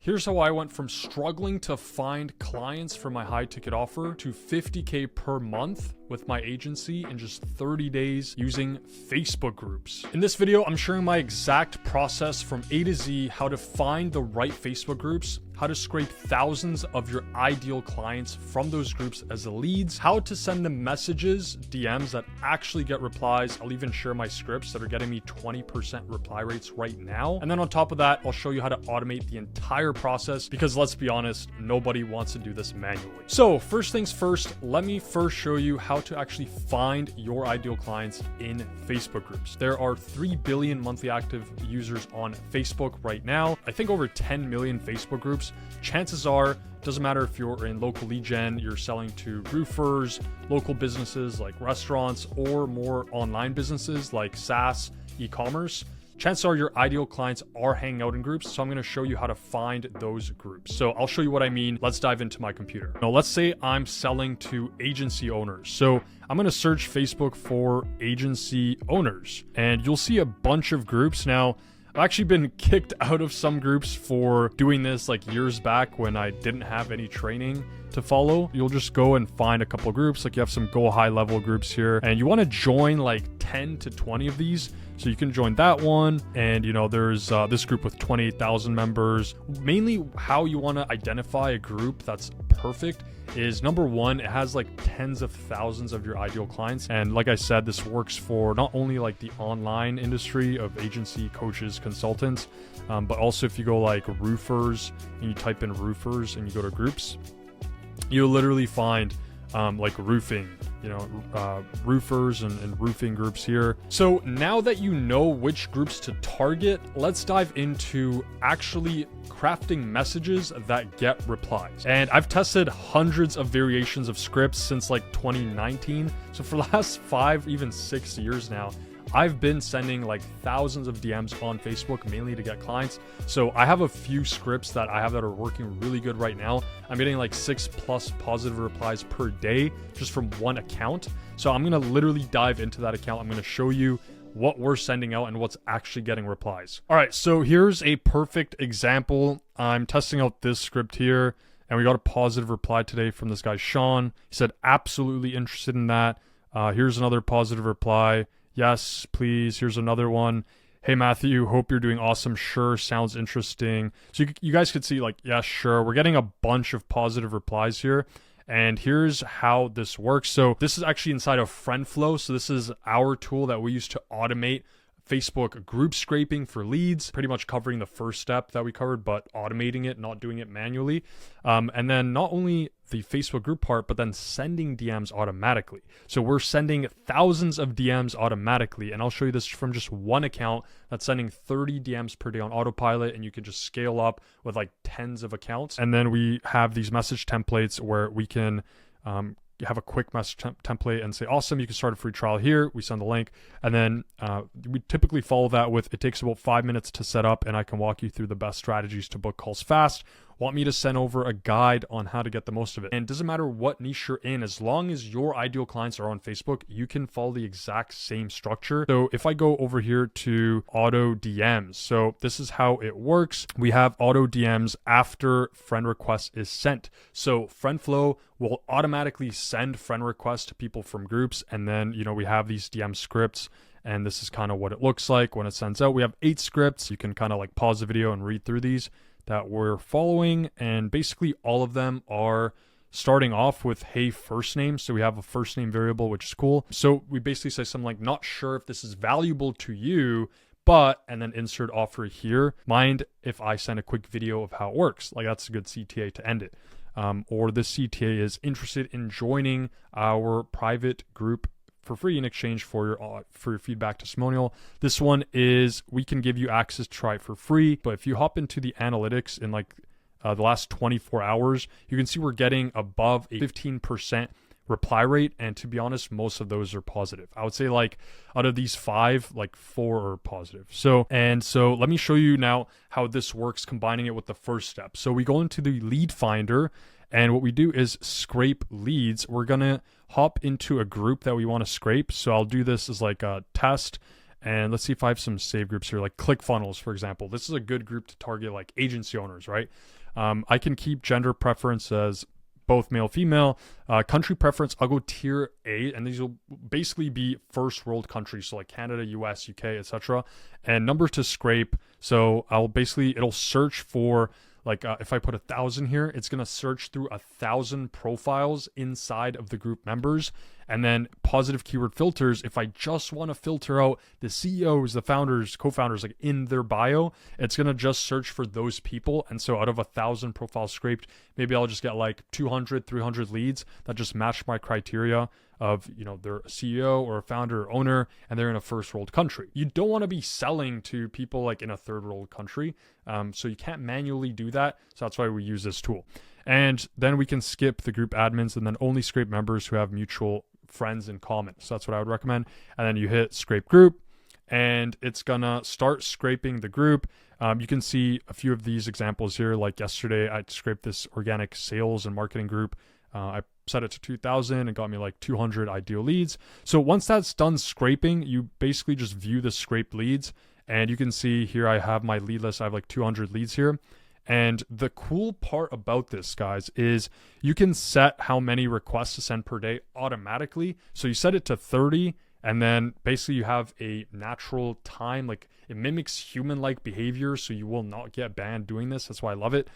Here's how I went from struggling to find clients for my high ticket offer to 50K per month with my agency in just 30 days using Facebook groups. In this video, I'm sharing my exact process from A to Z, how to find the right Facebook groups, how to scrape thousands of your ideal clients from those groups as leads, how to send them messages, DMs that actually get replies. I'll even share my scripts that are getting me 20% reply rates right now. And then on top of that, I'll show you how to automate the entire process because let's be honest, nobody wants to do this manually. So first things first, let me first show you how to actually find your ideal clients in Facebook groups. There are 3 billion monthly active users on Facebook right now. I think over 10 million Facebook groups. Chances are, doesn't matter if you're in local lead gen, you're selling to roofers, local businesses like restaurants, or more online businesses like SaaS, e-commerce. Chances are your ideal clients are hanging out in groups. So I'm going to show you how to find those groups. So I'll show you what I mean. Let's dive into my computer. Now, let's say I'm selling to agency owners. So I'm going to search Facebook for agency owners and you'll see a bunch of groups. Now, I've actually been kicked out of some groups for doing this like years back when I didn't have any training to follow. You'll just go and find a couple of groups. Like you have some Go High level groups here and you want to join like 10 to 20 of these. So you can join that one. And you know, there's this group with 28,000 members. Mainly how you want to identify a group that's perfect is number one, it has like tens of thousands of your ideal clients. And like I said, this works for not only like the online industry of agency, coaches, consultants, but also if you go like roofers and you type in roofers and you go to groups, you'll literally find like roofing, you know, roofers and roofing groups here. So now that you know which groups to target, let's dive into actually crafting messages that get replies. And I've tested hundreds of variations of scripts since like 2019. So for the last 5, even 6 years now, I've been sending like thousands of DMs on Facebook, mainly to get clients. So I have a few scripts that I have that are working really good right now. I'm getting like 6+ positive replies per day just from one account. So I'm going to literally dive into that account. I'm going to show you what we're sending out and what's actually getting replies. All right, so here's a perfect example. I'm testing out this script here and we got a positive reply today from this guy, Sean. He said, absolutely interested in that. Here's another positive reply. Yes, please. Here's another one. Hey, Matthew, hope you're doing awesome. Sure, sounds interesting. So you guys could see like, yeah, sure. We're getting a bunch of positive replies here. And here's how this works. So this is actually inside of FriendFlow. So this is our tool that we use to automate Facebook group scraping for leads, pretty much covering the first step that we covered, but automating it, not doing it manually. And then not only the Facebook group part, but then sending DMs automatically. So we're sending thousands of DMs automatically. And I'll show you this from just one account that's sending 30 DMs per day on autopilot. And you can just scale up with like tens of accounts. And then we have these message templates where we can have a quick message template and say, awesome, you can start a free trial here. We send the link. And then we typically follow that with, it takes about 5 minutes to set up and I can walk you through the best strategies to book calls fast. Want me to send over a guide on how to get the most of it. And it doesn't matter what niche you're in, as long as your ideal clients are on Facebook, you can follow the exact same structure. So if I go over here to auto DMs, so this is how it works. We have auto DMs after friend request is sent. So FriendFlow will automatically send friend requests to people from groups. And then, you know, we have these DM scripts. And this is kind of what it looks like when it sends out. We have 8 scripts. You can kind of like pause the video and read through these that we're following. And basically all of them are starting off with, hey, first name. So we have a first name variable, which is cool. So we basically say something like, not sure if this is valuable to you, but, and then insert offer here. Mind if I send a quick video of how it works? Like that's a good CTA to end it. Or this CTA is interested in joining our private group for free in exchange for your feedback testimonial. This one is, we can give you access to try it for free. But if you hop into the analytics in like the last 24 hours, you can see we're getting above a 15% reply rate. And to be honest, most of those are positive. I would say like out of these 5, like 4 are positive. So let me show you now how this works, combining it with the first step. So we go into the lead finder and what we do is scrape leads. We're going to hop into a group that we want to scrape. So I'll do this as like a test. And let's see if I have some save groups here, like ClickFunnels, for example. This is a good group to target like agency owners, right? I can keep gender preference as both male, female. Country preference, I'll go tier A, and these will basically be first world countries, so like Canada, US, UK, etc. And number to scrape, so it'll search for like if I put 1,000 here, it's gonna search through 1,000 profiles inside of the group members. And then positive keyword filters, if I just want to filter out the CEOs, the founders, co-founders, like in their bio, it's going to just search for those people. And so out of 1,000 profiles scraped, maybe I'll just get like 200, 300 leads that just match my criteria of, you know, they're a CEO or a founder or owner, and they're in a first world country. You don't want to be selling to people like in a third world country. So you can't manually do that. So that's why we use this tool. And then we can skip the group admins and then only scrape members who have mutual friends in common. So that's what I would recommend. And then you hit scrape group, and it's gonna start scraping the group. You can see a few of these examples here. Like yesterday, I scraped this organic sales and marketing group. I set it to 2,000 and got me like 200 ideal leads. So once that's done scraping, you basically just view the scraped leads, and you can see here I have my lead list. I have like 200 leads here. And the cool part about this, guys, is you can set how many requests to send per day automatically. So you set it to 30, and then basically you have a natural time, like it mimics human-like behavior, so you will not get banned doing this. That's why I love it.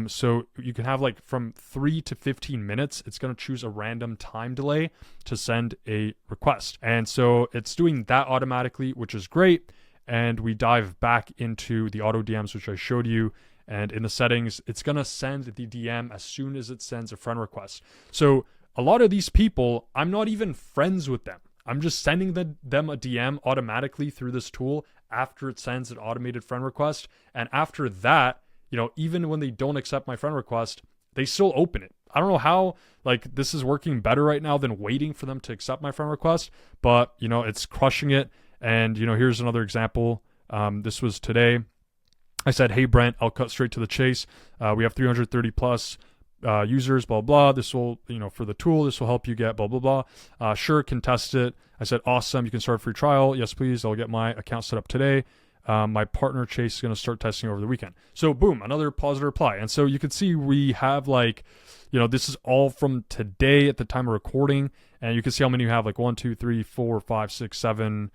So you can have like from 3 to 15 minutes, it's going to choose a random time delay to send a request. And so it's doing that automatically, which is great. And we dive back into the auto DMs, which I showed you. And in the settings, it's going to send the DM as soon as it sends a friend request. So a lot of these people, I'm not even friends with them. I'm just sending them a DM automatically through this tool after it sends an automated friend request. And after that, you know, even when they don't accept my friend request, they still open it. I don't know how like this is working better right now than waiting for them to accept my friend request, but you know, it's crushing it. And you know, here's another example. This was today. I said, hey, Brent, I'll cut straight to the chase. We have 330 plus users, blah, blah. This will, you know, for the tool, this will help you get blah, blah, blah. Sure, can test it. I said, awesome. You can start a free trial. Yes, please. I'll get my account set up today. My partner, Chase, is going to start testing over the weekend. So boom, another positive reply. And so you can see we have like, you know, this is all from today at the time of recording. And you can see how many you have, like 1, 2, 3, 4, 5, 6, 7,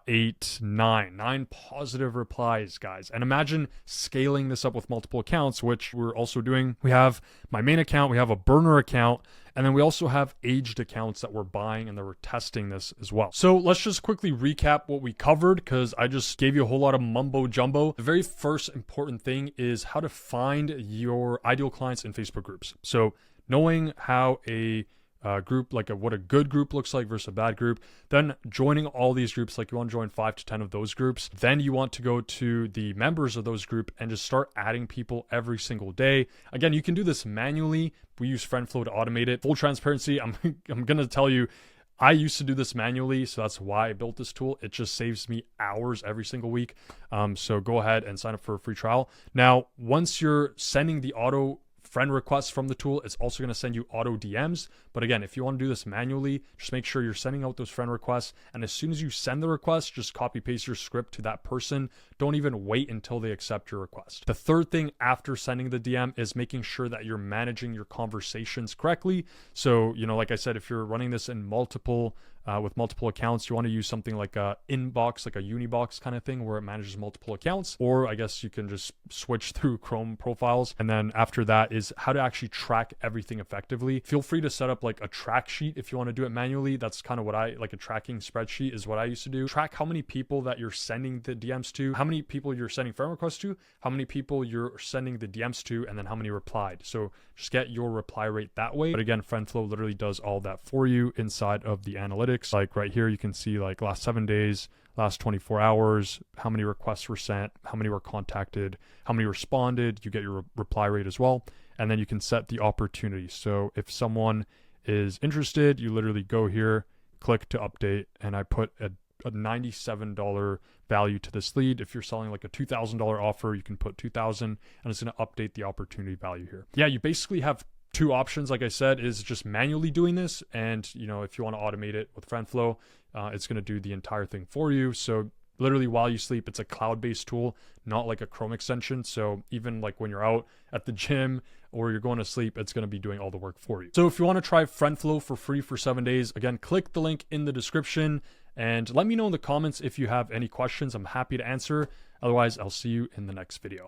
8, 9 positive replies, guys. And imagine scaling this up with multiple accounts, which we're also doing. We have my main account, we have a burner account, and then we also have aged accounts that we're buying and that we're testing this as well. So let's just quickly recap what we covered, because I just gave you a whole lot of mumbo jumbo. The very first important thing is how to find your ideal clients in Facebook groups. So knowing how a group, like what a good group looks like versus a bad group, then joining all these groups, like you want to join 5 to 10 of those groups. Then you want to go to the members of those group and just start adding people every single day. Again, you can do this manually. We use FriendFlow to automate it. Full transparency, I'm gonna tell you, I used to do this manually, so that's why I built this tool. It just saves me hours every single week. So go ahead and sign up for a free trial. Now, once you're sending the auto friend requests from the tool, it's also going to send you auto DMs. But again, if you want to do this manually, just make sure you're sending out those friend requests. And as soon as you send the request, just copy paste your script to that person. Don't even wait until they accept your request. The third thing after sending the DM is making sure that you're managing your conversations correctly. So, you know, like I said, if you're running this in with multiple accounts, you want to use something like a inbox, like a Unibox kind of thing where it manages multiple accounts. Or I guess you can just switch through Chrome profiles. And then after that is how to actually track everything effectively. Feel free to set up like a track sheet if you want to do it manually. That's kind of what like a tracking spreadsheet is what I used to do. Track how many people that you're sending the DMs to, how many people you're sending friend requests to, how many people you're sending the DMs to, and then how many replied. So just get your reply rate that way. But again, FriendFlow literally does all that for you inside of the analytics. Like right here, you can see like last 7 days, last 24 hours, how many requests were sent, how many were contacted, how many responded. You get your reply rate as well. And then you can set the opportunity. So if someone is interested, you literally go here, click to update, and I put a $97 value to this lead. If you're selling like a $2,000 offer, you can put $2,000, and it's going to update the opportunity value here. Yeah, you basically have two options, like I said, is just manually doing this. And, you know, if you want to automate it with FriendFlow, it's going to do the entire thing for you. So literally while you sleep. It's a cloud-based tool, not like a Chrome extension. So even like when you're out at the gym or you're going to sleep, it's going to be doing all the work for you. So if you want to try FriendFlow for free for 7 days, again, click the link in the description and let me know in the comments if you have any questions. I'm happy to answer. Otherwise, I'll see you in the next video.